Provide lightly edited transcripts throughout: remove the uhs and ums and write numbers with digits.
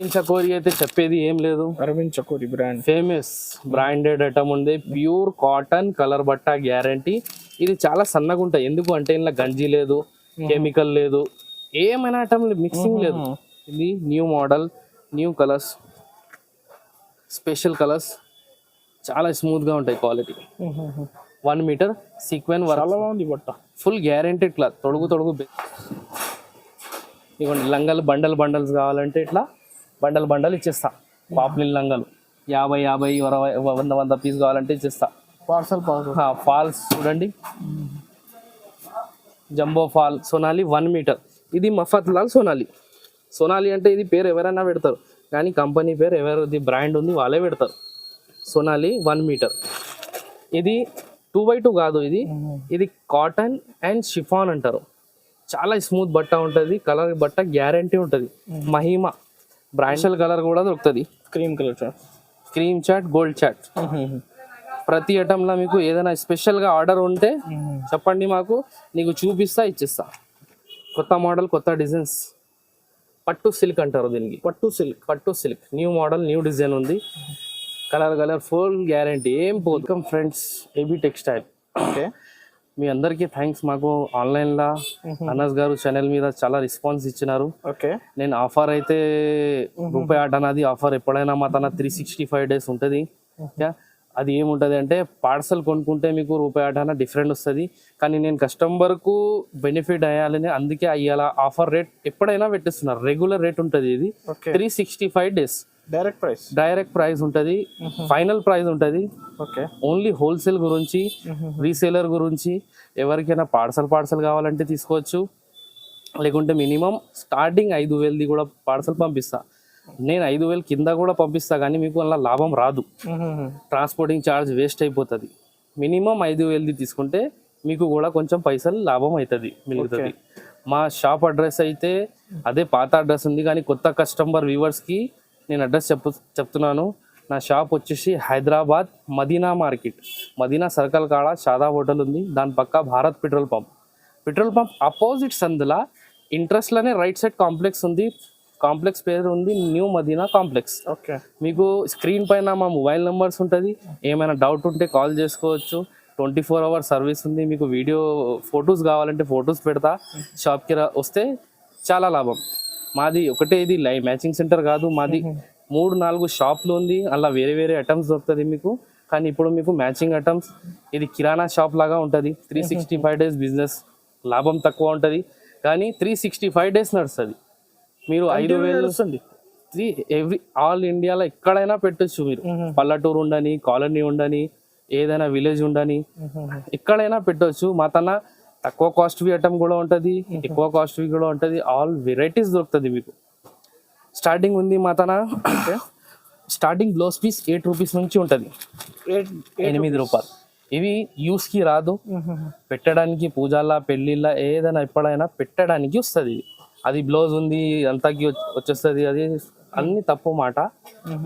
చకోరి అయితే చెప్పేది ఏం లేదు. Arvind Chakori brand famous branded item ఉంది. ప్యూర్ కాటన్ కలర్ బట్ట గ్యారంటీ. ఇది చాలా సన్నగా ఉంటాయి. ఎందుకు అంటే ఇందులో గంజి లేదు, కెమికల్ లేదు, ఏమైనా ఐటమ్ మిక్సింగ్ లేదు. ఇది new model, new colours, special colours, చాలా స్మూత్ గా ఉంటాయి. క్వాలిటీ 1 మీటర్ సీక్వెన్ చాలా బాగుంది బట్ట. Full guaranteed cloth. తొడుగు ఇవ్వండి. లంగలు బండల్స్ కావాలంటే ఇట్లా బండల్ ఇచ్చేస్తా. పాప్లిన్ లంగలు 50 20 100 పీస్ కావాలంటే ఇచ్చేస్తా. పార్సల్ ఫాల్స్ చూడండి, జంబో ఫాల్ సోనాలి 1 మీటర్. ఇది మఫత్ లాల్ సోనాలి అంటే ఇది పేరు ఎవరైనా పెడతారు, కానీ కంపెనీ పేరు ఎవరిది బ్రాండ్ ఉంది వాళ్ళే పెడతారు. సోనాలి 1 మీటర్. ఇది 2x2 కాదు, ఇది కాటన్ అండ్ షిఫాన్ అంటారు. చాలా స్మూత్ బట్ట ఉంటుంది. కలర్ బట్ట గ్యారంటీ ఉంటుంది. మహిమా బ్రాండల్ కలర్ కూడా దొరుకుతుంది. క్రీమ్ చాట్, గోల్డ్ చాట్. ప్రతి ఐటమ్లో మీకు ఏదైనా స్పెషల్గా ఆర్డర్ ఉంటే చెప్పండి, మాకు నీకు చూపిస్తా, ఇచ్చేస్తా. కొత్త మోడల్, కొత్త డిజైన్స్. పట్టు సిల్క్ అంటారు దీనికి. పట్టు silk new model, new design ఉంది. కలర్ ఫుల్ గ్యారంటీ, ఏం పోదు. Friends, AB textile. ఓకే, మీ అందరికీ థ్యాంక్స్. మాకు ఆన్లైన్లో అనస్ గారు ఛానల్ మీద చాలా రెస్పాన్స్ ఇచ్చినారు. ఓకే, నేను ఆఫర్ అయితే ₹8 అనేది ఆఫర్ ఎప్పుడైనా మా తన 365 days ఉంటుంది. అది ఏముంటుంది అంటే పార్సల్ కొనుక్కుంటే మీకు ₹8 డిఫరెంట్ వస్తుంది. కానీ నేను కస్టమర్కు బెనిఫిట్ అయ్యాలని అందుకే అయ్యాల ఆఫర్ రేట్ ఎప్పుడైనా పెట్టిస్తున్నారు. రెగ్యులర్ రేట్ ఉంటుంది. ఇది 365 days డైరెక్ట్ ప్రైస్ ఉంటుంది. ఫైనల్ ప్రైస్ ఉంటుంది. ఓకే, ఓన్లీ హోల్సేల్ గురించి, రీసేలర్ గురించి. ఎవరికైనా పార్సల్ కావాలంటే తీసుకోవచ్చు. లేకుంటే మినిమం స్టార్టింగ్ 5,000ది కూడా పార్సల్ పంపిస్తా. నేను 5,000 కింద కూడా పంపిస్తా, కానీ మీకు అలా లాభం రాదు. ట్రాన్స్పోర్టింగ్ ఛార్జ్ వేస్ట్ అయిపోతుంది. మినిమం 5,000ది తీసుకుంటే మీకు కూడా కొంచెం పైసలు లాభం అవుతుంది, మిగులుతుంది. మా షాప్ అడ్రస్ అయితే అదే పాత అడ్రస్ ఉంది, కానీ కొత్త కస్టమర్ వ్యూవర్స్కి నేను అడ్రస్ చెప్తున్నాను. నా షాప్ వచ్చేసి హైదరాబాద్ మదీనా మార్కెట్, మదీనా సర్కిల్ కాడ షాదా హోటల్ ఉంది. దాని పక్క భారత్ పెట్రోల్ పంప్ అపోజిట్ సందుల ఇంట్రెస్ట్లోనే రైట్ సైడ్ కాంప్లెక్స్ ఉంది. కాంప్లెక్స్ పేరు ఉంది న్యూ మదీనా కాంప్లెక్స్. ఓకే, మీకు స్క్రీన్ పైన మా మొబైల్ నెంబర్స్ ఉంటుంది. ఏమైనా డౌట్ ఉంటే కాల్ చేసుకోవచ్చు. 24 hours సర్వీస్ ఉంది. మీకు వీడియో ఫొటోస్ కావాలంటే ఫొటోస్ పెడతా. షాప్కి వస్తే చాలా లాభం. మాది ఒకటే, ఇది లైవ్ మ్యాచింగ్ సెంటర్ కాదు. మాది 3-4 షాప్లు ఉంది. అలా వేరే ఐటమ్స్ దొరుకుతుంది మీకు. కానీ ఇప్పుడు మీకు మ్యాచింగ్ ఐటమ్స్. ఇది కిరాణా షాప్ లాగా ఉంటుంది. 365 days బిజినెస్. లాభం తక్కువ ఉంటుంది, కానీ 365 days నడుస్తుంది. మీరు 5,000 ఆల్ ఇండియాలో ఎక్కడైనా పెట్టచ్చు. మీరు పల్లెటూరు ఉండని, కాలనీ ఉండని, ఏదైనా విలేజ్ ఉండని, ఎక్కడైనా పెట్టవచ్చు. మా తన తక్కువ కాస్ట్వి ఐటమ్ కూడా ఉంటుంది, ఎక్కువ కాస్ట్వి కూడా ఉంటుంది. ఆల్ వెరైటీస్ దొరుకుతుంది మీకు. స్టార్టింగ్ ఉంది మా తన. స్టార్టింగ్ బ్లౌజ్ పీస్ 8 రూపీస్ నుంచి ఉంటుంది. 8 రూపాయలు. ఇవి యూస్కి రాదు, పెట్టడానికి పూజాల, పెళ్ళిళ్ళ, ఏదైనా ఎప్పుడైనా పెట్టడానికి వస్తుంది. అది బ్లౌజ్ ఉంది అంతకి వచ్చేస్తుంది. అది అన్ని తప్పు మాట.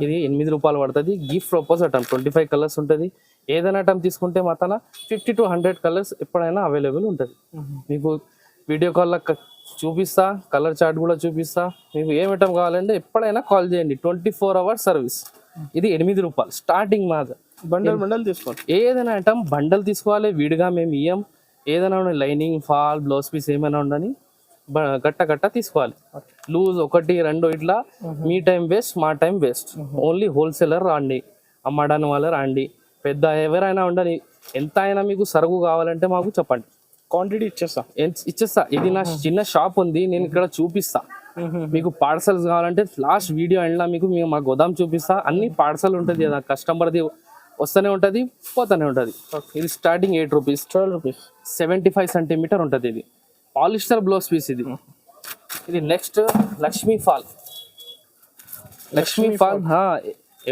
ఇది 8 రూపాయలు పడుతుంది. గిఫ్ట్ పర్పస్ ఐటమ్ 25 కలర్స్ ఉంటుంది. ఏదైనా ఐటమ్ తీసుకుంటే మాత్రం 50 to 100 కలర్స్ ఎప్పుడైనా అవైలబుల్ ఉంటుంది. మీకు వీడియో కాల్లో చూపిస్తా, కలర్ చార్ట్ కూడా చూపిస్తా. మీకు ఏం ఐటమ్ కావాలంటే ఎప్పుడైనా కాల్ చేయండి. 24 hours సర్వీస్. ఇది 8 రూపాయలు స్టార్టింగ్. మాది బండల్ తీసుకోవాలి. ఏదైనా ఐటమ్ బండల్ తీసుకోవాలి, విడిగా మేము ఇయ్యం. ఏదైనా లైనింగ్, ఫాల్, బ్లౌజ్ పీస్ ఏమైనా ఉండని గట్ట తీసుకోవాలి. లూజ్ 1 2 ఇట్లా మీ టైం వేస్ట్, మా టైం వేస్ట్. ఓన్లీ హోల్సేలర్ రాండి, అమ్మడానికి వాళ్ళ రాండి. పెద్ద ఎవరైనా ఉండని, ఎంత అయినా మీకు సరుకు కావాలంటే మాకు చెప్పండి, క్వాంటిటీ ఇచ్చేస్తా. ఇది నా చిన్న షాప్ ఉంది, నేను ఇక్కడ చూపిస్తా. మీకు పార్సల్స్ కావాలంటే లాస్ట్ వీడియో ఎండ్లా మీకు మా గోదాం చూపిస్తా. అన్ని పార్సల్ ఉంటుంది కదా, కస్టమర్ది వస్తూనే ఉంటుంది, పోతూనే ఉంటుంది. ఇది స్టార్టింగ్ 8 రూపీస్, 12 రూపీస్. 75 centimeter ఉంటుంది. ఇది పాలిస్టర్ బ్లౌజ్ పీస్. ఇది next Lakshmi fall.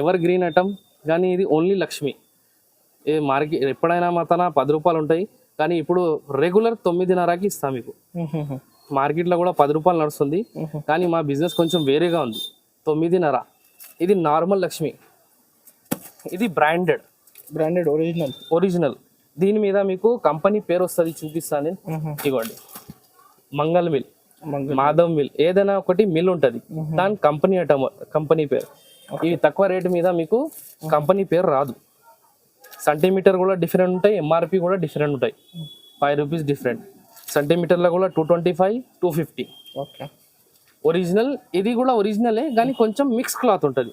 Ever green item, కానీ ఇది ఓన్లీ లక్ష్మి. ఇది మార్కెట్ ఎప్పుడైనా మా తన 10 రూపాయలు ఉంటాయి, కానీ ఇప్పుడు రెగ్యులర్ 9.5కి ఇస్తాం మీకు. మార్కెట్లో కూడా 10 రూపాయలు నడుస్తుంది, కానీ మా బిజినెస్ కొంచెం వేరేగా ఉంది. 9.5. ఇది నార్మల్ లక్ష్మి. ఇది బ్రాండెడ్ ఒరిజినల్. దీని మీద మీకు కంపెనీ పేరు వస్తుంది, చూపిస్తాను నేను. ఇవ్వండి, మంగళ మిల్. మాధవ్ మిల్ ఏదైనా ఒకటి మిల్ ఉంటుంది, దాని కంపెనీ కంపెనీ పేరు. ఇవి తక్కువ రేటు మీద మీకు కంపెనీ పేరు రాదు. సెంటీమీటర్ కూడా డిఫరెంట్ ఉంటాయి, ఎంఆర్పి కూడా డిఫరెంట్ ఉంటాయి. 5 రూపీస్ డిఫరెంట్. సెంటీమీటర్లో కూడా 225, 250. ఓకే. ఒరిజినల్ ఇది కూడా ఒరిజినలే, కానీ కొంచెం మిక్స్ క్లాత్ ఉంటుంది.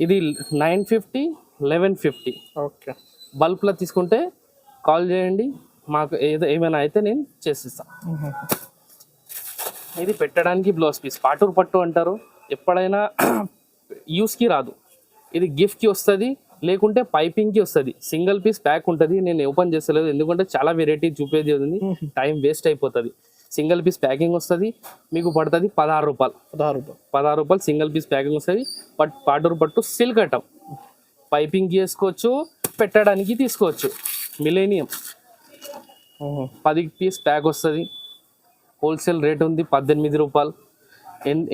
ఇది 950, 1150. ఓకే. బల్క్లో తీసుకుంటే కాల్ చేయండి, మాకు ఏమైనా అయితే నేను చేసిస్తాను. ఇది పెట్టడానికి బ్లౌజ్ పీస్ పాటూరు పట్టు అంటారు. ఎప్పుడైనా యూస్కి రాదు, ఇది గిఫ్ట్కి వస్తుంది, లేకుంటే పైపింగ్కి వస్తుంది. సింగిల్ పీస్ ప్యాక్ ఉంటుంది. నేను ఓపెన్ చేస్తలేదు ఎందుకంటే చాలా వెరైటీ చూపేది ఉంది, టైం వేస్ట్ అయిపోతుంది. సింగిల్ పీస్ ప్యాకింగ్ వస్తుంది, మీకు పడుతుంది 16 రూపాయలు. 16 రూపాయలు సింగిల్ పీస్ ప్యాకింగ్ వస్తుంది. పాటూరు పట్టు సిల్క్ ఐటమ్, పైపింగ్ చేసుకోవచ్చు, పెట్టడానికి తీసుకోవచ్చు. మిలేనియం 10 పీస్ ప్యాక్ వస్తుంది. హోల్సేల్ రేట్ ఉంది 18 రూపాయలు.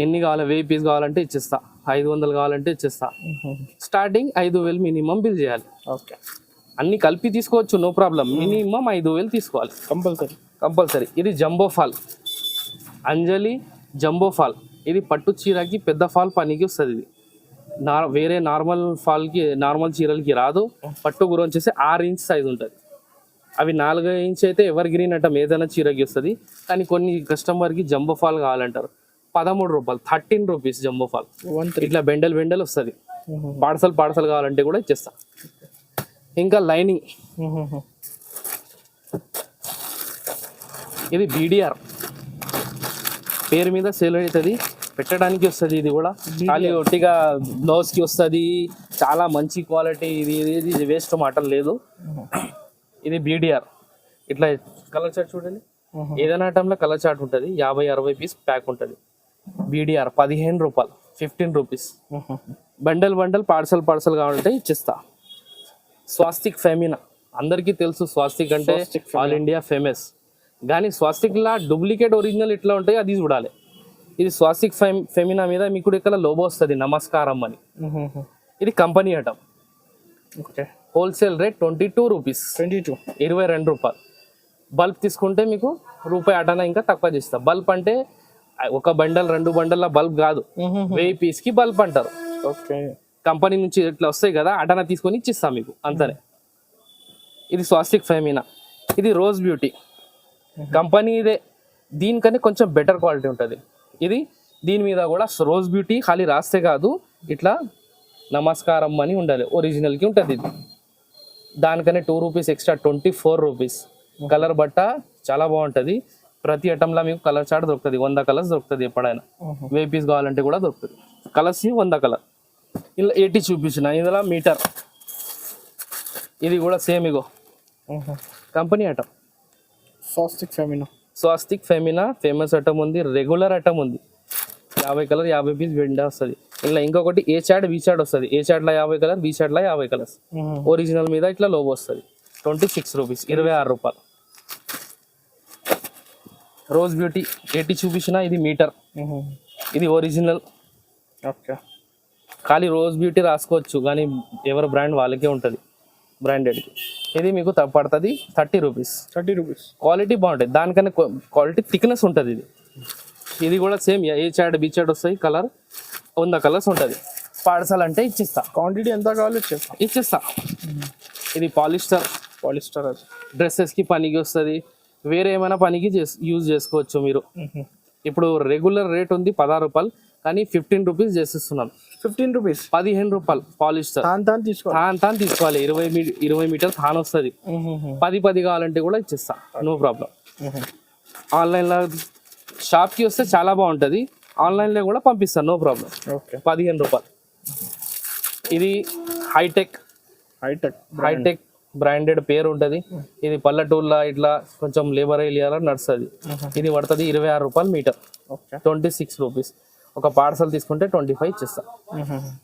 ఎన్ని కావాలి, 1000 పీస్ కావాలంటే ఇచ్చేస్తా, 500 కావాలంటే ఇచ్చేస్తా. స్టార్టింగ్ 5000 మినిమం బిల్ చేయాలి. ఓకే. అన్ని కలిపి తీసుకోవచ్చు, నో ప్రాబ్లం. మినిమం 5000 తీసుకోవాలి కంపల్సరీ. ఇది జంబో ఫాల్, అంజలి జంబో ఫాల్. ఇది పట్టు చీరకి పెద్ద ఫాల్ పనికి వస్తుంది. ఇది వేరే నార్మల్ ఫాల్కి, నార్మల్ చీరలకి రాదు. పట్టు గురించి వచ్చేసి 6 ఇంచ్ సైజ్ ఉంటుంది. అవి 4 ఇంచ్ అయితే ఎవర్ గ్రీన్ అటం ఏదైనా చీరకి వస్తుంది. కానీ కొన్ని కస్టమర్కి జంబో ఫాల్ కావాలంటారు. 13 రూపాయలు, 13 రూపీస్ జంబో ఫాల్. ఇట్లా బెండల్ వస్తుంది. పార్సల్ కావాలంటే కూడా ఇచ్చేస్తా. ఇంకా లైనింగ్, ఇది బీడిఆర్ పేరు మీద సేల్ అవుతుంది, పెట్టడానికి వస్తుంది. ఇది కూడా ఖాళీ ఒట్టిగా బ్లౌజ్కి వస్తుంది. చాలా మంచి క్వాలిటీ. ఇది వేస్ట్ మాట లేదు. ఇది బీడిఆర్. ఇట్లా కలర్ చార్ట్ చూడండి, ఏదైనా ఐటంలో కలర్ చార్ట్ ఉంటుంది. 50-60 పీస్ ప్యాక్ ఉంటుంది. బీడిఆర్ 15 రూపాయలు, 15 రూపీస్. బండల్ పార్సల్ కావాలంటే ఇచ్చేస్తా. స్వాస్తిక్ ఫెమినా అందరికీ తెలుసు. స్వాస్తిక్ అంటే ఆల్ ఇండియా ఫేమస్. కానీ స్వాస్తిక్లా డూప్లికేట్ ఒరిజినల్ ఎట్లా ఉంటాయి అది చూడాలి. ఇది స్వాస్తిక్ ఫెమినా మీద మీకు ఇక్కడ లోగో వస్తుంది, నమస్కారం అని. ఇది company item. Okay. Wholesale rate 22 rupees, 22 రూపాయలు. బల్బ్ తీసుకుంటే మీకు రూపాయి అటన ఇంకా తక్కువ చేస్తా. బల్బ్ అంటే ఒక బండల్ 2 బండల్ల బల్బ్ కాదు, 1000 పీస్కి బల్బ్ అంటారు. ఓకే. కంపెనీ నుంచి ఇట్లా వస్తాయి కదా, అటన తీసుకొని ఇచ్చిస్తాం మీకు అంతనే. ఇది స్వాస్తిక్ ఫెమినా. ఇది రోజ్ బ్యూటీ కంపెనీ. ఇదే దీనికన్నా కొంచెం బెటర్ క్వాలిటీ ఉంటుంది. ఇది దీని మీద కూడా రోజ్ బ్యూటీ ఖాళీ రాస్తే కాదు, ఇట్లా నమస్కారం అని ఉండాలి, ఒరిజినల్కి ఉంటుంది. ఇది దానికనే 2 రూపీస్ ఎక్స్ట్రా, 24 రూపీస్. కలర్ బట్ట చాలా బాగుంటుంది. ప్రతి ఐటమ్లో మీకు కలర్ చార్ట్ దొరుకుతుంది. 100 కలర్స్ దొరుకుతుంది. ఎప్పుడైనా 1000 పీస్ కావాలంటే కూడా దొరుకుతుంది. Colours 100 colour. ఇలా 80 చూపించిన. ఇందులో మీటర్. ఇది కూడా సేమ్, ఇగో company item. Swastik Femina famous item ఉంది. రెగ్యులర్ ఐటమ్ ఉంది. 50 కలర్, 50 పీస్ వెండా వస్తుంది. ఇలా ఇంకొకటి ఏ చాట్ బి చాట్ వస్తుంది. ఏ చాట్లో 50 కలర్, బి చాట్లో 50 కలర్స్. ఒరిజినల్ మీద ఇట్లా లోగో వస్తుంది. 26 రూపీస్, 26 రూపాయలు. రోజ్ బ్యూటీ 80 చూపించిన. ఇది మీటర్. ఇది ఒరిజినల్. ఓకే. ఖాళీ రోజ్ బ్యూటీ రాసుకోవచ్చు, కానీ ఎవరి బ్రాండ్ వాళ్ళకే ఉంటుంది, బ్రాండెడ్కి. ఇది మీకు పడుతుంది 30 రూపీస్. క్వాలిటీ బాగుంటుంది. దానికన్నా క్వాలిటీ థిక్నెస్ ఉంటుంది. ఇది కూడా సేమ్ ఏ చాట్ బి చాట్ వస్తాయి. కలర్ 100 కలర్స్ ఉంటుంది. పార్సల్ అంటే ఇచ్చిస్తా. క్వాంటిటీ ఎంత కావాలో ఇచ్చేస్తా. ఇది పాలిస్టర్ డ్రెస్సెస్కి పనికి వస్తుంది. వేరే ఏమైనా పనికి యూజ్ చేసుకోవచ్చు మీరు. ఇప్పుడు రెగ్యులర్ రేట్ ఉంది 16 రూపాయలు, కానీ 15 రూపీస్ చేసిస్తున్నాను. 15 రూపాయలు పాలిస్టర్. తాన్ తీసుకోవాలి. 20 మీటర్ తాన్ వస్తుంది. 10 కావాలంటే కూడా ఇచ్చేస్తా, నో ప్రాబ్లం. ఆన్లైన్లో షాప్కి వస్తే చాలా బాగుంటుంది. ఆన్లైన్లో కూడా పంపిస్తాను, నో ప్రాబ్లం. 15 రూపాయలు. ఇది హైటెక్ బ్రాండెడ్ పేరు ఉంటుంది. ఇది పల్లెటూర్లో ఇట్లా కొంచెం లేబర్ ఏరియా నడుస్తుంది. ఇది పడుతుంది 26 రూపాయలు మీటర్, 26 రూపీస్. ఒక పార్సల్ తీసుకుంటే 25 ఇచ్చేస్తా.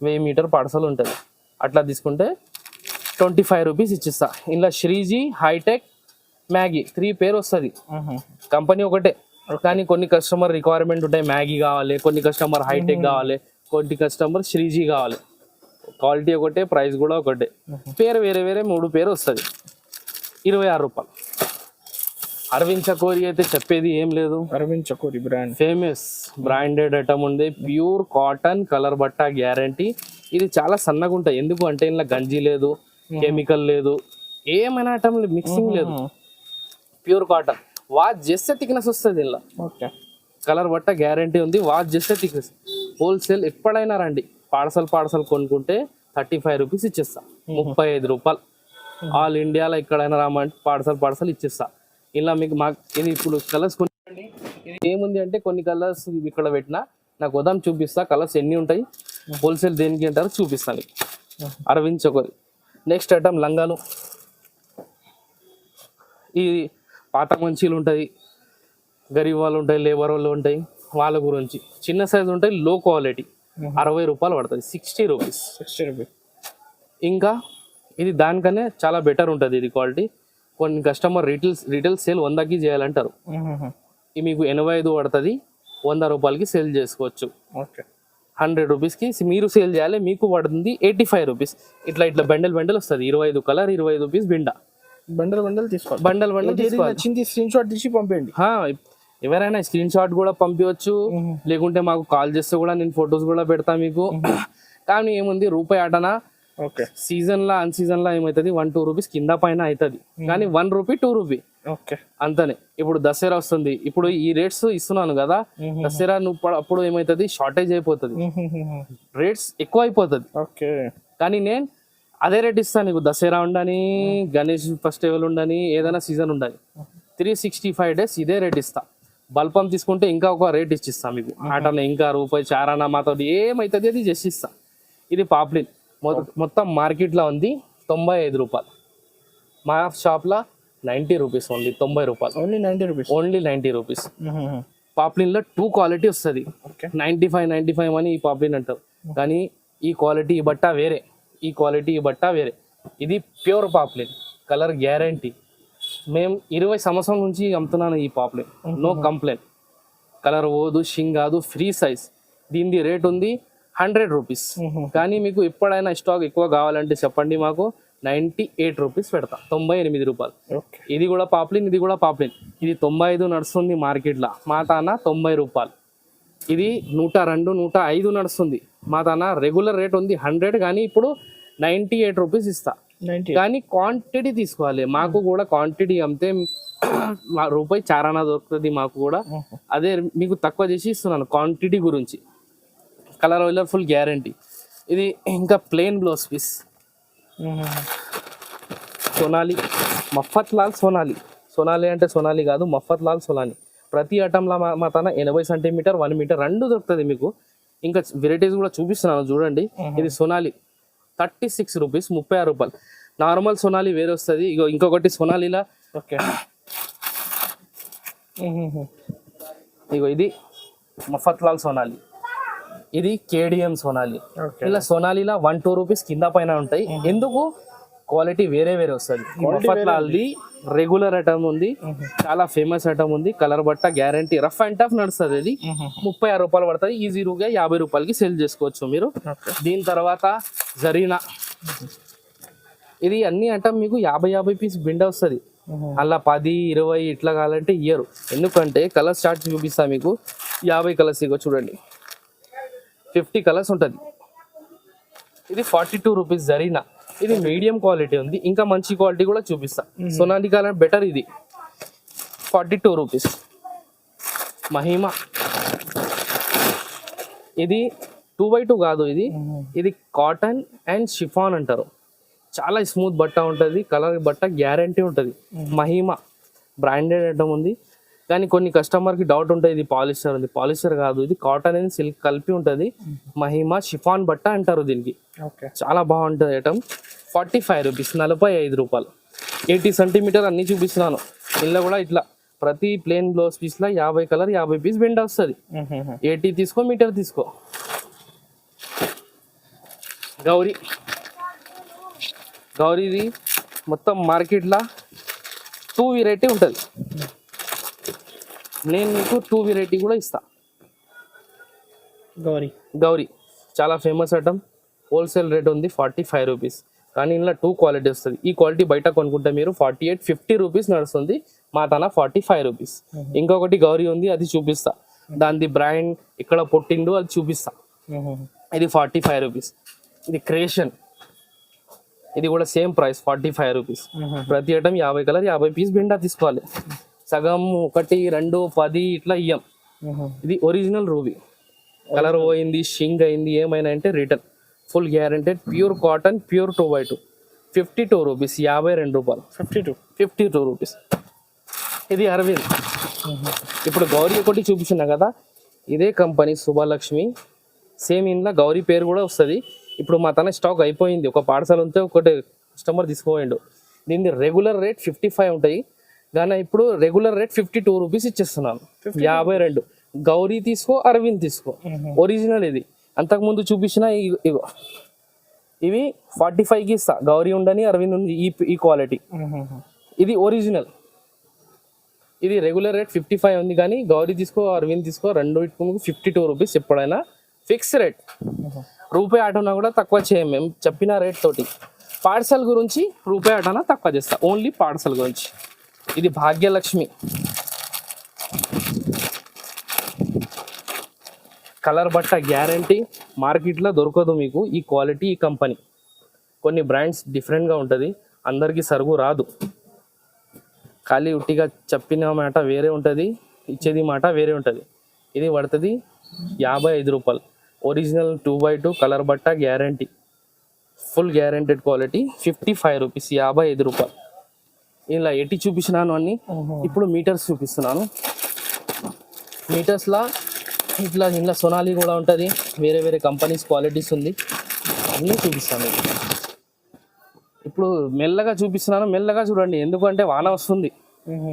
1000 మీటర్ పార్సల్ ఉంటుంది. అట్లా తీసుకుంటే 25 రూపీస్ ఇచ్చిస్తా. ఇలా శ్రీజీ, హైటెక్, మ్యాగీ 3 పేరు వస్తుంది. కంపెనీ ఒకటే, కానీ కొన్ని కస్టమర్ రిక్వైర్మెంట్ ఉంటాయి. మ్యాగీ కావాలి, కొన్ని కస్టమర్ హైటెక్ కావాలి, కొన్ని కస్టమర్ శ్రీజీ కావాలి. క్వాలిటీ ఒకటే, ప్రైస్ కూడా ఒకటే. పేరు వేరే 3 పేరు వస్తుంది. 26 రూపాయలు. అరవింద్ చకోరి అయితే చెప్పేది ఏం లేదు, Arvind Chakori brand. Famous branded item ఉంది. ప్యూర్ కాటన్ కలర్ బట్ట గ్యారంటీ. ఇది చాలా సన్నగా ఉంటాయి, ఎందుకు అంటే ఇందులో గంజి లేదు, కెమికల్ లేదు, ఏమైనా ఐటమ్ మిక్సింగ్ లేదు. ప్యూర్ కాటన్, వాచ్ చేస్తే థిక్నెస్ వస్తుంది ఇందులో. ఓకే. కలర్ బట్ట గ్యారంటీ ఉంది, వాచ్ చేస్తే థిక్నెస్. హోల్సేల్ ఎప్పుడైనా రండి, పార్సల్ కొనుక్కుంటే 35 రూపీస్ ఇచ్చేస్తా, 35 రూపాయలు. ఆల్ ఇండియాలో ఎక్కడైనా రామంటే పార్సల్ ఇచ్చేస్తా. ఇలా మీకు ఇది ఇప్పుడు కలర్స్ కొన్ని ఇది ఏముంది అంటే కొన్ని కలర్స్ ఇక్కడ పెట్టినా నాకు ఉదాం చూపిస్తా, కలర్స్ ఎన్ని ఉంటాయి, హోల్సేల్ దేనికి అంటారు చూపిస్తాను. అరవింద్ చకోరి. నెక్స్ట్ ఐటమ్ లంగాలు. ఈ పాత మంచీలు ఉంటాయి, గరీబ్ వాళ్ళు ఉంటాయి, లేబర్ వాళ్ళు ఉంటాయి, వాళ్ళ గురించి. చిన్న సైజు ఉంటాయి, లో క్వాలిటీ, 60 రూపాయలు పడుతుంది, 60 రూపీస్. 60 రూపీస్. ఇంకా ఇది దానికనే చాలా బెటర్ ఉంటుంది ఇది క్వాలిటీ. కొన్ని కస్టమర్ రీటైల్ సేల్ 100కి చేయాలంటారు, ఇది మీకు 85 పడుతుంది, 100 రూపాయలకి సేల్ చేసుకోవచ్చు. ఓకే. 100 రూపీస్కి మీరు సేల్ చేయాలి, మీకు పడుతుంది 85 రూపీస్. ఇట్లా బండల్ వస్తుంది, 25 కలర్, 25 రూపీస్ బిండా. బండల్ తీసుకోవాలి. బండల్ తీసుకోవాలి. నచ్చింది స్క్రీన్ షాట్ తీసి పంపేయండి. ఎవరైనా స్క్రీన్ షాట్ కూడా పంపించవచ్చు, లేకుంటే మాకు కాల్ చేస్తే కూడా నేను ఫొటోస్ కూడా పెడతా మీకు. కానీ ఏముంది, రూపాయి ఆటనా. ఓకే. సీజన్ లా అన్ సీజన్ లా ఏమవుతుంది, 1-2 రూపీస్ కింద పైన అవుతుంది, కానీ 1 రూపీ 2 రూపీ ఓకే అంతనే. ఇప్పుడు దసరా వస్తుంది, ఇప్పుడు ఈ రేట్స్ ఇస్తున్నాను కదా, దసరా అప్పుడు ఏమవుతుంది, షార్టేజ్ అయిపోతుంది, రేట్స్ ఎక్కువ అయిపోతుంది. ఓకే. కానీ నేను అదే రేట్ ఇస్తాను నీకు. దసరా ఉండని, గణేష్ ఫెస్టివల్ ఉండని, ఏదైనా సీజన్ ఉండని, 365 days ఇదే రేట్ ఇస్తా. బల్పం తీసుకుంటే ఇంకా ఒక రేట్ ఇచ్చిస్తా మీకు. ఆటన ఇంకా రూపాయి చారానా మాతో ఏమైతుంది అది చేసి ఇస్తా. ఇది పాప్లిన్ మొత్తం మార్కెట్లో ఉంది 95 రూపాయలు, మా షాప్లో 90 రూపీస్ ఓన్లీ. 90 రూపాయలు ఓన్లీ 90 రూపీస్. Only 90 rupees. పాప్లిన్లో 2 క్వాలిటీ వస్తుంది, 95 అని ఈ పాప్లిన్ అంటారు. కానీ ఈ క్వాలిటీ ఈ బట్ట వేరే, ఈ క్వాలిటీ ఈ బట్ట వేరే. ఇది ప్యూర్ పాప్లిన్, కలర్ గ్యారంటీ. మేము 20 సంవత్సరం నుంచి అమ్ముతున్నాను ఈ పాప్లిన్, నో కంప్లైంట్. కలర్ పోదు, షింగ్ కాదు, ఫ్రీ సైజ్. దీనిది రేట్ ఉంది 100 రూపీస్. కానీ మీకు ఎప్పుడైనా స్టాక్ ఎక్కువ కావాలంటే చెప్పండి, మాకు 98 రూపీస్ పెడతా, 98 రూపాయలు. ఇది కూడా పాప్లిన్, ఇది కూడా పాప్లిన్. ఇది 95 నడుస్తుంది మార్కెట్లో, మా తాన 90 రూపాయలు. ఇది 102, 105 నడుస్తుంది, మా తాన రెగ్యులర్ రేట్ ఉంది 100, కానీ ఇప్పుడు 98 రూపీస్ ఇస్తా. కానీ క్వాంటిటీ తీసుకోవాలి, మాకు కూడా క్వాంటిటీ అమ్మితే రూపాయి చారానా దొరుకుతుంది మాకు కూడా. అదే మీకు తక్కువ చేసి ఇస్తున్నాను క్వాంటిటీ గురించి. Colour full guarantee. ఇది ఇంకా plain blouse piece, Sonali, Mafat Lal Sonali. Sonali అంటే సోనాలి కాదు, మఫత్ లాల్ సోనాలి. ప్రతి ఐటంలో మా తన 80 సెంటీమీటర్, 1 మీటర్ 2 దొరుకుతుంది మీకు. ఇంకా వెరైటీస్ కూడా చూపిస్తున్నాను చూడండి. ఇది సోనాలి 36 రూపీస్, 36 రూపాయలు. నార్మల్ సోనాలి వేరే వస్తుంది. ఇగో ఇంకొకటి సోనాలిలా. ఓకే. ఇగో ఇది మఫత్ లాల్ సోనాలి, ఇది కేడిఎం సోనాలి. ఇలా సోనాలిలా 1-2 రూపీస్ కింద పైన ఉంటాయి, ఎందుకు క్వాలిటీ వేరే వస్తుంది. మఫత్ లాల్ది రెగ్యులర్ ఐటమ్ ఉంది, చాలా ఫేమస్ ఐటమ్ ఉంది, కలర్ బట్ట గ్యారంటీ, రఫ్ అండ్ టఫ్ నడుస్తుంది. ఇది 36 రూపాయలు పడుతుంది, ఈజీగా 50 రూపాయలకి సేల్ చేసుకోవచ్చు మీరు. దీని తర్వాత జరీనా. ఇది అన్ని ఐటమ్ మీకు 50 పీస్ బిండ వస్తుంది. అలా 10, 20 ఇట్లా కావాలంటే ఇయ్యరు, ఎందుకంటే కలర్ స్టార్ట్ చూపిస్తా మీకు. 50 కలర్స్ ఇగో చూడండి, 50 కలర్స్ ఉంటుంది. ఇది 42 రూపీస్ జరీనా. ఇది మీడియం క్వాలిటీ ఉంది, ఇంకా మంచి క్వాలిటీ కూడా చూపిస్తా. Sonali colour better. ఇది 42 రూపీస్. మహిమా, ఇది 2x2 కాదు, ఇది కాటన్ అండ్ షిఫాన్ అంటారు. చాలా స్మూత్ బట్ట ఉంటుంది, కలర్ బట్ట గ్యారంటీ ఉంటుంది. మహిమా బ్రాండెడ్ ఐటమ్ ఉంది, కానీ కొన్ని కస్టమర్కి డౌట్ ఉంటుంది, ఇది పాలిస్టర్ ఉంది. పాలిస్టర్ కాదు, ఇది కాటన్ అండ్ సిల్క్ కలిపి ఉంటుంది. మహిమా షిఫాన్ బట్ట అంటారు దీనికి. చాలా బాగుంటుంది ఐటమ్. 45 రూపీస్, 45 రూపాయలు. 80 సెంటీమీటర్ అన్ని చూపిస్తున్నాను. ఇందులో కూడా ఇట్లా ప్రతి ప్లేన్ బ్లౌజ్ పీస్లో 50 కలర్, 50 పీస్ బెండ వస్తుంది. 80 తీసుకో, మీటర్ తీసుకో. గౌరీది మొత్తం మార్కెట్లో 2 వెరైటీ ఉంటుంది, నేను మీకు 2 వెరైటీ కూడా ఇస్తా. గౌరీ చాలా ఫేమస్ ఐటమ్, హోల్సేల్ రేట్ ఉంది 45 రూపీస్. కానీ ఇందులో 2 క్వాలిటీ వస్తుంది. ఈ క్వాలిటీ బయట కొనుక్కుంటే మీరు 48-50 రూపీస్ నడుస్తుంది, మా తన 45 రూపీస్. ఇంకొకటి గౌరీ ఉంది, అది చూపిస్తా, దాని బ్రాండ్ ఇక్కడ పుట్టిండు అది చూపిస్తా. ఇది 45 రూపీస్. ఇది క్రియేషన్, ఇది కూడా సేమ్ ప్రైస్ 45 రూపీస్. ప్రతి ఐటమ్ 50 కలర్ 50 పీస్ బిండా తీసుకోవాలి. సగం 1, 2, 10 ఇట్లా ఇయ్యం. ఇది ఒరిజినల్ రూబీ. కలర్ పోయింది, షింగ్ అయింది, ఏమైనా అంటే return. Full guaranteed, pure cotton, pure 2x2. 52 rupees, 52 రూపాయలు. 52 రూపీస్. ఇది అరవింద్. ఇప్పుడు గౌరీ ఒకటి చూపించిన కదా, ఇదే కంపెనీ శుభలక్ష్మి, సేమ్ ఇంట్లో గౌరీ పేరు కూడా వస్తుంది. ఇప్పుడు మా తన స్టాక్ అయిపోయింది, ఒక పార్సల్ ఉంటే ఒకటి కస్టమర్ తీసుకోండు. దీని రెగ్యులర్ రేట్ 55 ఉంటాయి, కానీ ఇప్పుడు రెగ్యులర్ రేట్ 52 రూపీస్ ఇచ్చేస్తున్నాను. 52. గౌరీ తీసుకో, అరవింద్ తీసుకో, ఒరిజినల్. ఇది అంతకుముందు చూపించిన ఇగో ఇవి 45కి ఇస్తా. గౌరీ ఉండని, అరవింద్ ఉంది, ఈ క్వాలిటీ. ఇది ఒరిజినల్. ఇది రెగ్యులర్ రేట్ 55 ఉంది, కానీ గౌరీ తీసుకో, అరవింద్ తీసుకో, రెండు 52 రూపీస్. ఎప్పుడైనా ఫిక్స్ రేట్. రూపాయి ఆటోనా కూడా తక్కువ చేయం మేము చెప్పిన రేట్ తోటి. పార్సల్ గురించి రూపాయి ఆటోనా తక్కువ చేస్తా, ఓన్లీ పార్సల్ గురించి. ఇది భాగ్యలక్ష్మి. కలర్ బట్ట గ్యారంటీ, మార్కెట్లో దొరకదు మీకు ఈ క్వాలిటీ, ఈ కంపెనీ. కొన్ని బ్రాండ్స్ డిఫరెంట్గా ఉంటుంది, అందరికీ సరుగు రాదు. ఖాళీ ఉట్టిగా చెప్పిన మాట వేరే ఉంటుంది, ఇచ్చేది మాట వేరే ఉంటుంది. ఇది పడుతుంది 55 రూపాయలు. ఒరిజినల్ 2x2 కలర్ బట్ట guarantee, full guaranteed quality. 55 rupees, 55 రూపాయలు. ఇలా 80 చూపిస్తున్నాను అన్ని. ఇప్పుడు మీటర్స్ చూపిస్తున్నాను. మీటర్స్లా ఇట్లా సొనాలి కూడా ఉంటుంది, వేరే వేరే కంపెనీస్ క్వాలిటీస్ ఉంది, అన్నీ చూపిస్తాను. ఇప్పుడు మెల్లగా చూపిస్తున్నాను, మెల్లగా చూడండి, ఎందుకంటే వాన వస్తుంది.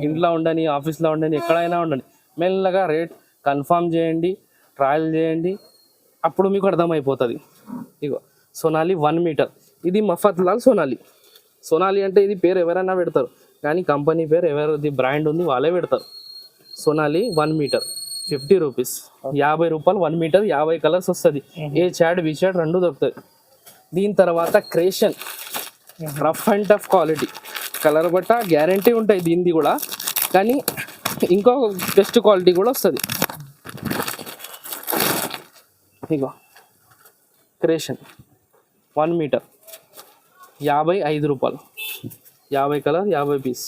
ఇంట్లో ఉండని, ఆఫీస్లో ఉండని, ఎక్కడైనా ఉండని, మెల్లగా రేట్ కన్ఫర్మ్ చేయండి, ట్రయల్ చేయండి, అప్పుడు మీకు అర్థమైపోతుంది. ఇగో సొనాలి 1 మీటర్. ఇది మఫత్లాల్ సొనాలి. సొనాలి అంటే ఇది పేరు ఎవరైనా పెడతారు, కానీ కంపెనీ పేరు ఎవరిది బ్రాండ్ ఉంది వాళ్ళే పెడతారు. సొనాలి 1 మీటర్ 50 రూపీస్, 50 రూపాయలు 1 మీటర్. 50 కలర్స్ వస్తుంది, ఏ చాడ్ బి చాడ్ రెండు దొరుకుతుంది. దీని తర్వాత creation, rough and tough quality, colour బట్ట గ్యారంటీ ఉంటాయి దీనిది కూడా, కానీ ఇంకో బెస్ట్ క్వాలిటీ కూడా వస్తుంది. ఇగో క్రియేషన్ 1 మీటర్ 55 రూపాయలు. 50 కలర్ 50 పీస్,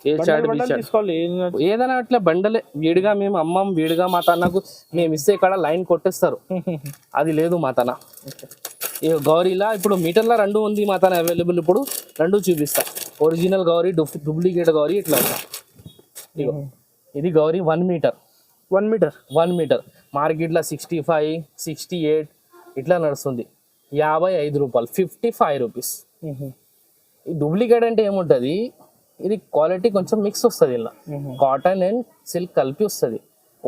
ఏ చాట్ బి చాట్ తీసుకోవాలి. ఏదైనా అట్లా బండలే. వీడిగా మేము అమ్మం, వీడిగా మా తనకు మేము ఇస్తే ఇక్కడ లైన్ కొట్టేస్తారు, అది లేదు మా తన. గౌరీలా ఇప్పుడు మీటర్లో 2 ఉంది మా తన అవైలబుల్. ఇప్పుడు 2 చూపిస్తా. ఒరిజినల్ గౌరీ, డూప్లికేట్ గౌరీ, ఇట్లా. ఇగో ఇది గౌరీ 1 మీటర్. 1 మీటర్ మార్కెట్లో 65, 68 ఇట్లా నడుస్తుంది. 55 రూపాయలు, 55 రూపీస్. ఈ డూప్లికేట్ అంటే ఏముంటుంది, ఇది క్వాలిటీ కొంచెం మిక్స్ వస్తుంది. ఇలా కాటన్ అండ్ సిల్క్ కలిపి వస్తుంది.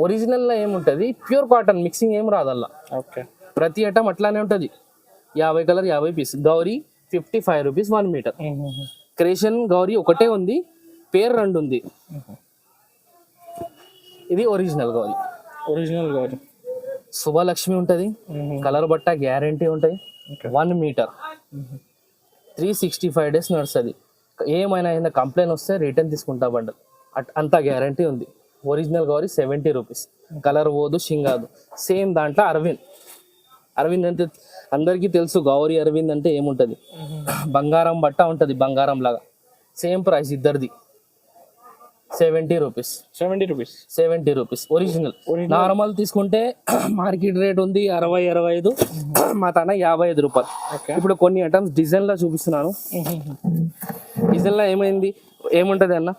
ఒరిజినల్లో ఏముంటుంది, ప్యూర్ కాటన్, మిక్సింగ్ ఏం రాదు అలా. ఓకే, ప్రతి ఐటమ్ అట్లానే ఉంటుంది. 50 colour 50 pieces. Gauri 55 rupees 1 metre. Creation Gauri ఒకటే ఉంది, పేరు 2 ఉంది. ఇది ఒరిజినల్ గౌరీ. శుభలక్ష్మి ఉంటుంది, కలర్ బట్ట గ్యారంటీ ఉంటాయి. 1 మీటర్ 365 డేస్ నడుస్తుంది. ఏమైనా కంప్లైంట్ వస్తే రిటర్న్ తీసుకుంటా బండల్, అంత గ్యారంటీ ఉంది. Original Gauri 70 rupees. కలర్ పోదు, షింగాదు. సేమ్ దాంట్లో అరవింద్ అంటే అందరికీ తెలుసు. గౌరీ అరవింద్ అంటే ఏముంటుంది, బంగారం బట్ట ఉంటుంది, బంగారం లాగా. సేమ్ ప్రైస్ ఇద్దరిది, 70 రూపీస్. 70 rupees original. నార్మల్ తీసుకుంటే మార్కెట్ రేట్ ఉంది 60-65, మా తన 55 రూపాయలు. ఇప్పుడు కొన్ని ఐటమ్స్ డిజైన్లో చూపిస్తున్నాను. డిజైన్లో ఏముంటుంది అన్న,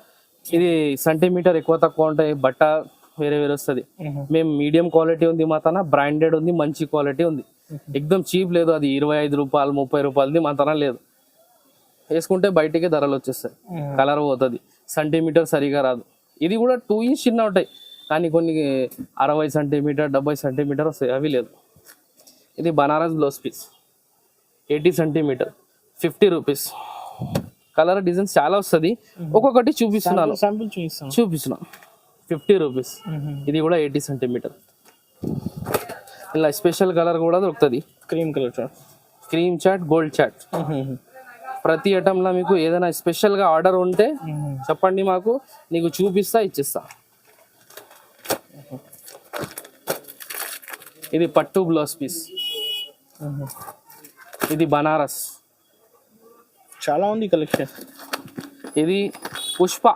ఇది సెంటీమీటర్ ఎక్కువ తక్కువ ఉంటాయి, బట్ట వేరే వేరే వస్తుంది. మేము మీడియం క్వాలిటీ ఉంది మా తన, బ్రాండెడ్ ఉంది, మంచి క్వాలిటీ ఉంది. ఎక్దమ్ చీప్ లేదు, అది 25 రూపాయలు 30 రూపాయలది మా తన లేదు. వేసుకుంటే బయటికి ధరలు వచ్చేస్తాయి, కలర్ పోతుంది, సెంటీమీటర్ సరిగా రాదు. ఇది కూడా 2 ఇంచ్ చిన్న ఉంటాయి, కానీ కొన్ని 60 సెంటీమీటర్ 70 సెంటీమీటర్ వస్తాయి, అవి లేదు. ఇది Banaras blouse piece 80 centimetre 50 rupees. Colour designs చాలా వస్తుంది, ఒక్కొక్కటి చూపిస్తున్నాను. 50 రూపీస్. ఇది కూడా 80 సెంటీమీటర్. ఇలా స్పెషల్ కలర్ కూడా దొరుకుతుంది, క్రీమ్ చాట్, గోల్డ్ చాట్. ప్రతి ఐటమ్లో మీకు ఏదైనా స్పెషల్గా ఆర్డర్ ఉంటే చెప్పండి, మాకు నీకు చూపిస్తా ఇచ్చిస్తా. ఇది పట్టు బ్లౌజ్ పీస్, ఇది బనారస్, చాలా ఉంది కలెక్షన్. ఇది పుష్ప.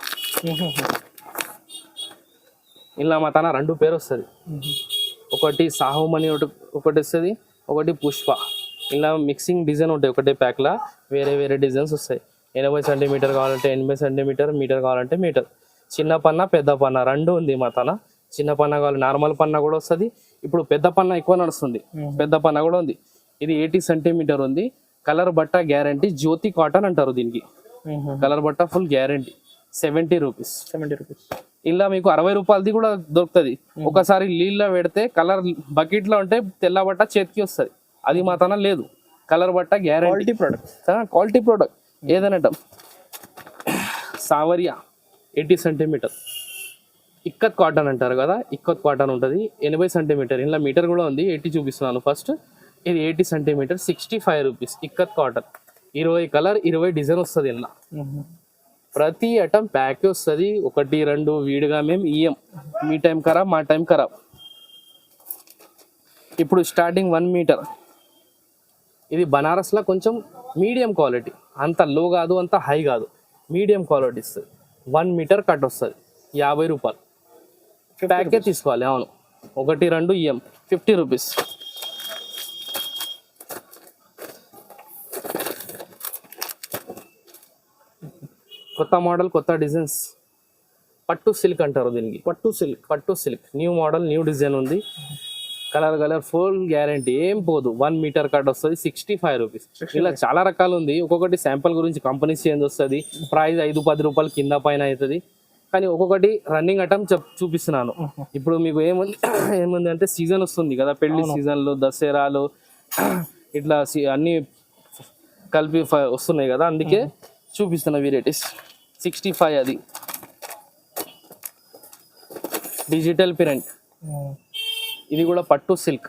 ఇలా మా తన రెండు పేరు వస్తుంది, ఒకటి సాహుమని ఒకటి వస్తుంది, ఒకటి పుష్ప. ఇలా మిక్సింగ్ డిజైన్ ఉంటాయి ఒకటే ప్యాక్లా, వేరే వేరే డిజైన్స్ వస్తాయి. 80 సెంటీమీటర్ కావాలంటే 80 సెంటీమీటర్, మీటర్ కావాలంటే మీటర్. చిన్న పన్న పెద్ద పన్న రెండు ఉంది మా తన. చిన్న పన్న కావాలి, నార్మల్ పన్న కూడా వస్తుంది. ఇప్పుడు పెద్ద పన్న ఎక్కువ నడుస్తుంది, పెద్ద పన్న కూడా ఉంది. ఇది 80 సెంటీమీటర్ ఉంది. కలర్ బట్ట గ్యారంటీ, జ్యోతి కాటన్ అంటారు దీనికి. కలర్ బట్ట ఫుల్ గ్యారంటీ. 70 రూపీస్. 70 రూపీస్. ఇలా మీకు 60 రూపాయలది కూడా దొరుకుతుంది. ఒకసారి నీళ్ళ పెడితే కలర్ బకెట్లో ఉంటే తెల్ల బట్ట చేతికి వస్తుంది. అది మా తన లేదు, కలర్ బట్ట guarantee. Quality product, quality product ఏదనటం. సావరియా 80 సెంటీమీటర్, ఇక్కత్ కాటన్ అంటారు కదా, ఇక్కత్ కాటన్ ఉంటుంది. 80 సెంటీమీటర్, ఇలా మీటర్ కూడా ఉంది. 80 చూపిస్తున్నాను ఫస్ట్. ఇది 80 centimetre, 65 rupees. Ikat cotton, 20 colour 20 design వస్తుంది. ఇలా ప్రతి ఐటమ్ ప్యాక్ వస్తుంది. 1 2 వీడిగా మేము ఇయ్యం. మీ టైం ఖరాబ్, మా టైం ఖరాబ్. ఇప్పుడు స్టార్టింగ్ 1 మీటర్. ఇది బనారస్లో కొంచెం మీడియం క్వాలిటీ, అంత లో కాదు అంత హై కాదు, మీడియం క్వాలిటీ ఇస్తుంది. 1 మీటర్ కట్ వస్తుంది, 50 రూపాయలు. ప్యాకే తీసుకోవాలి. అవును, 1 2 ఇయ్యం, 50 రూపీస్. కొత్త మోడల్, కొత్త డిజైన్స్. పట్టు సిల్క్ అంటారు దీనికి. పట్టు silk new model, new design ఉంది. కలర్ ఫుల్ గ్యారంటీ, ఏం పోదు. 1 మీటర్ కట్ వస్తుంది, 65 రూపీస్. ఇలా చాలా రకాలు ఉంది. ఒక్కొక్కటి శాంపుల్ గురించి కంపెనీస్ చేంజ్ వస్తుంది. ప్రైస్ 5-10 రూపాయలు కింద పైన అవుతుంది. కానీ ఒక్కొక్కటి రన్నింగ్ ఐటమ్ చూపిస్తున్నాను. ఇప్పుడు మీకు ఏముంది అంటే సీజన్ వస్తుంది కదా, పెళ్లి సీజన్లు, దసరాలు, ఇట్లా అన్ని కలిపి వస్తున్నాయి కదా, అందుకే చూపిస్తున్న వెరైటీస్. 65 అది. డిజిటల్ ప్రింట్, ఇది కూడా పట్టు సిల్క్,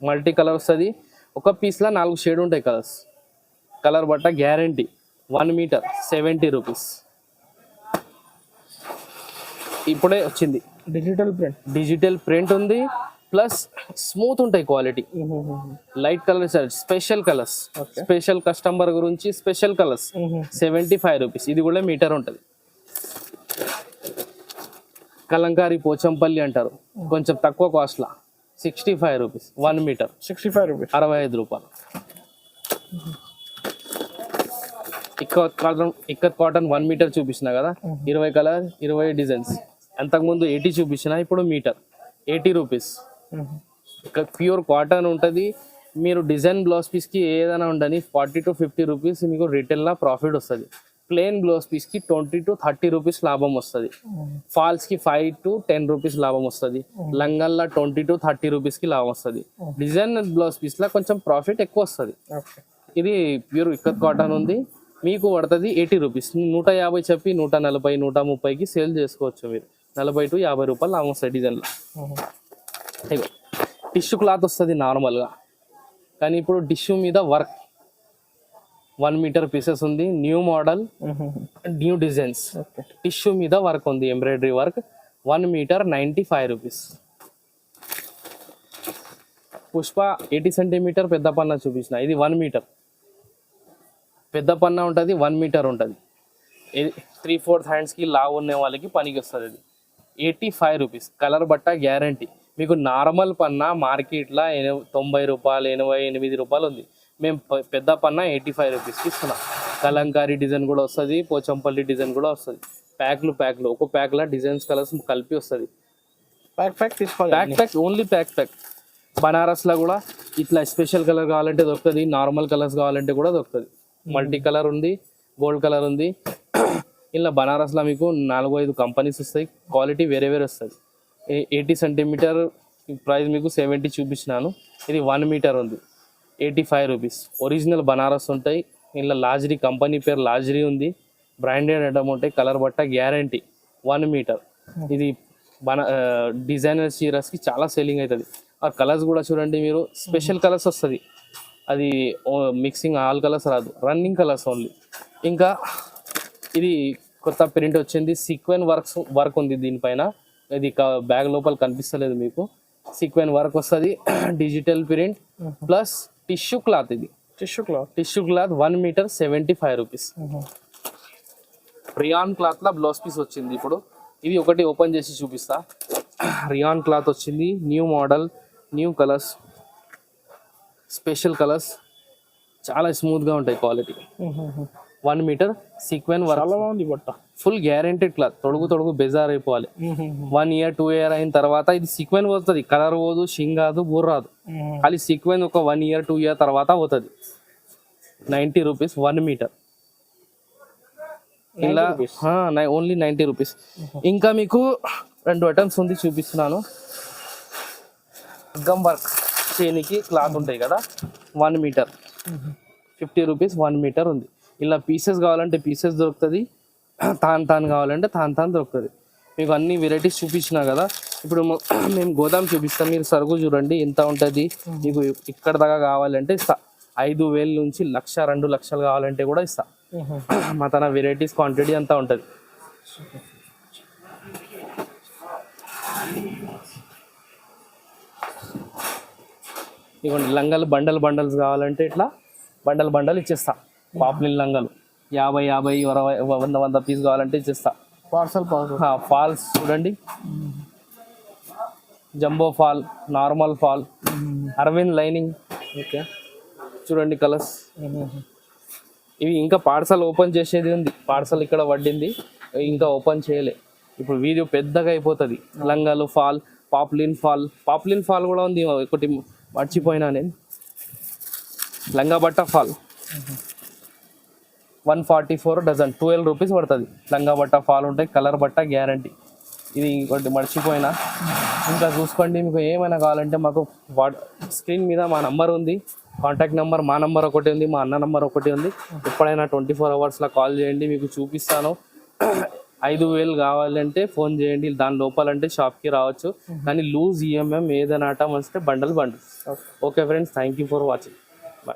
మల్టీ కలర్ వస్తుంది. ఒక పీస్లో 4 షేడ్ ఉంటాయి కలర్స్. కలర్ బట్ట గ్యారంటీ. 1 metre, 70 rupees. ఇప్పుడే వచ్చింది డిజిటల్ ప్రింట్ ఉంది. ప్లస్ స్మూత్ ఉంటాయి quality. Light colours, special colours, special customer గురించి స్పెషల్ కలర్స్. 75 రూపీస్. ఇది కూడా మీటర్ ఉంటుంది. కలంకారీ పోచంపల్లి అంటారు, కొంచెం తక్కువ కాస్ట్లా. 65 రూపీస్. 1 మీటర్, 65 రూపీస్, 65 రూపాయలు. ఇక్కత్ కాటన్ 1 మీటర్ చూపించిన కదా, 20 కలర్ 20 డిజైన్స్. అంతకుముందు 80 చూపించిన, ఇప్పుడు మీటర్ 80 రూపీస్. ప్యూర్ కాటన్ ఉంటుంది. మీరు డిజైన్ బ్లౌజ్ పీస్కి ఏదైనా ఉండని 40 to 50 రూపీస్ మీకు రిటైల్లో ప్రాఫిట్ వస్తుంది. ప్లెయిన్ బ్లౌజ్ పీస్కి 20 to 30 రూపీస్ లాభం వస్తుంది. ఫాల్స్కి 5 to 10 రూపీస్ లాభం వస్తుంది. లంగల్లో 20 to 30 రూపీస్కి లాభం వస్తుంది. డిజైన్ బ్లౌజ్ పీస్లో కొంచెం ప్రాఫిట్ ఎక్కువ వస్తుంది. ఇది ప్యూర్ ఇక్కత్ కాటన్ ఉంది. మీకు పడుతుంది 80 రూపీస్. 150 చెప్పి 140 130కి సేల్ చేసుకోవచ్చు మీరు. 40 to 50 రూపాయలు లాభం వస్తుంది డిజైన్లో. ఇగో టిష్యూ క్లాత్ వస్తుంది నార్మల్గా, కానీ ఇప్పుడు టిష్యూ మీద వర్క్. 1 మీటర్ పీసెస్ ఉంది. New model, new designs. Tissue మీద వర్క్ ఉంది, embroidery work. 1 metre 95 rupees. Pushpa 80 centimetre పెద్ద పన్న చూపించిన. ఇది 1 మీటర్ పెద్ద పన్న ఉంటుంది, 1 మీటర్ ఉంటుంది. 3/4 హ్యాండ్స్కి లావు ఉన్న వాళ్ళకి పనికి వస్తుంది. ఇది 85 రూపీస్. కలర్ బట్ట గ్యారంటీ. మీకు నార్మల్ పన్న మార్కెట్లో 90 రూపాయలు, 88 రూపాయలు ఉంది. మేము పెద్ద పన్న 85 రూపీస్కి ఇస్తున్నాం. కలంకారీ డిజైన్ కూడా వస్తుంది, పోచంపల్లి డిజైన్ కూడా వస్తుంది. ప్యాక్లు ఒక ప్యాక్లో డిజైన్స్ కలర్స్ కలిపి వస్తుంది. ప్యాక్ తీసుకోవాలి. Pack only pack. బనారస్లో కూడా ఇట్లా స్పెషల్ కలర్ కావాలంటే దొరుకుతుంది, నార్మల్ కలర్స్ కావాలంటే కూడా దొరుకుతుంది. మల్టీ కలర్ ఉంది, గోల్డ్ కలర్ ఉంది. ఇలా బనారస్లో మీకు 4-5 కంపెనీస్ వస్తాయి. క్వాలిటీ వేరే వస్తుంది. 80 సెంటీమీటర్ ప్రైస్ మీకు 70 చూపించినాను. ఇది 1 మీటర్ ఉంది, 85 రూపీస్. ఒరిజినల్ బనారస్ ఉంటాయి. ఇలా లాజరీ కంపెనీ పేరు లాజరీ ఉంది. బ్రాండెడ్ ఐటమ్ ఉంటాయి. కలర్ బట్ట గ్యారంటీ. 1 మీటర్. ఇది డిజైనర్ చీరస్కి చాలా సెల్లింగ్ అవుతుంది. ఆ కలర్స్ కూడా చూడండి మీరు, స్పెషల్ కలర్స్ వస్తుంది. అది మిక్సింగ్ ఆల్ కలర్స్ రాదు, రన్నింగ్ కలర్స్ ఓన్లీ. ఇంకా ఇది కొత్త ప్రింట్ వచ్చింది, సీక్వెన్ వర్క్ ఉంది దీనిపైన. ఇది బ్యాగ్ లోపల కనిపిస్తలేదు మీకు, సీక్వెన్ వర్క్ వస్తుంది. Digital print plus tissue cloth. ఇది tissue cloth 1 metre 75 rupees. Rayon cloth లా బ్లౌజ్ పీస్ వచ్చింది. ఇప్పుడు ఇవి ఒకటి ఓపెన్ చేసి చూపిస్తా. రియాన్ క్లాత్ వచ్చింది, new model, new colours, special colours, చాలా స్మూత్ గా ఉంటాయి క్వాలిటీ. 1 మీటర్ సీక్వెన్ వర్క్, చాలా బాగుంది బట్ట. Full guaranteed cloth. తొడుగు బెజార్ అయిపోవాలి. 1 ఇయర్ 2 ఇయర్ అయిన తర్వాత ఇది సీక్వెన్ వస్తుంది, కలర్ పోదు, షింగ్ రాదు, బూర్ రాదు. ఖాళీ సీక్వెన్ ఒక 1 ఇయర్ 2 ఇయర్ తర్వాత పోతుంది. 90 రూపీస్ 1 మీటర్. ఇలా ఓన్లీ 90 రూపీస్. ఇంకా మీకు 2 ఐటమ్స్ ఉంది చూపిస్తున్నాను. గమ్ వర్క్ చేయనికి క్లాత్ ఉంటాయి కదా, 1 మీటర్ 50 రూపీస్ 1 మీటర్ ఉంది. ఇలా పీసెస్ కావాలంటే పీసెస్ దొరుకుతుంది, తాన్ కావాలంటే తాన్ దొరుకుతుంది. మీకు అన్ని వెరైటీస్ చూపించినా కదా. ఇప్పుడు మేము గోదాం చూపిస్తాం, మీరు సరుకు చూడండి ఎంత ఉంటుంది. మీకు ఇక్కడ దాకా కావాలంటే ఇస్తా. 5,000 నుంచి 1,00,000 2 లక్షలు కావాలంటే కూడా ఇస్తా. మా తన వెరైటీస్ క్వాంటిటీ అంతా ఉంటుంది. ఇవ్వండి లంగాలు బండల్స్ కావాలంటే ఇట్లా బండల్ ఇచ్చేస్తా. పాప్లిన్ లంగాలు 50 20 100 పీస్ కావాలంటే ఇచ్చేస్తా. పార్సల్ ఫాల్స్ చూడండి, jumbo fall, normal fall, Arvind lining. Okay, చూడండి కలర్స్. ఇవి ఇంకా పార్సల్ ఓపెన్ చేసేది ఉంది. పార్సల్ ఇక్కడ పడింది, ఇంకా ఓపెన్ చేయలే. ఇప్పుడు వీడియో పెద్దగా అయిపోతుంది. లంగాలు ఫాల్, పాప్లిన్ ఫాల్ కూడా ఉంది. ఒకటి మర్చిపోయినా నేను. లంగా బట్ట ఫాల్ 144 డజన్, 12 రూపీస్ పడుతుంది. లంగా బట్ట ఫాల్ ఉంటాయి, కలర్ బట్ట గ్యారంటీ. ఇది ఇంకోటి మర్చిపోయినా. ఇంకా చూసుకోండి, మీకు ఏమైనా కావాలంటే మాకు స్క్రీన్ మీద మా నంబర్ ఉంది, కాంటాక్ట్ నెంబర్. మా నంబర్ ఒకటి ఉంది, మా అన్న నంబర్ ఒకటి ఉంది. ఎప్పుడైనా 24 అవర్స్లో కాల్ చేయండి, మీకు చూపిస్తాను. 5,000 కావాలంటే ఫోన్ చేయండి. దాని లోపలంటే షాప్కి రావచ్చు. కానీ లూజ్ ఈఎంఎం ఏదైనా ఆటం వస్తే bundle. Okay friends, thank you for watching.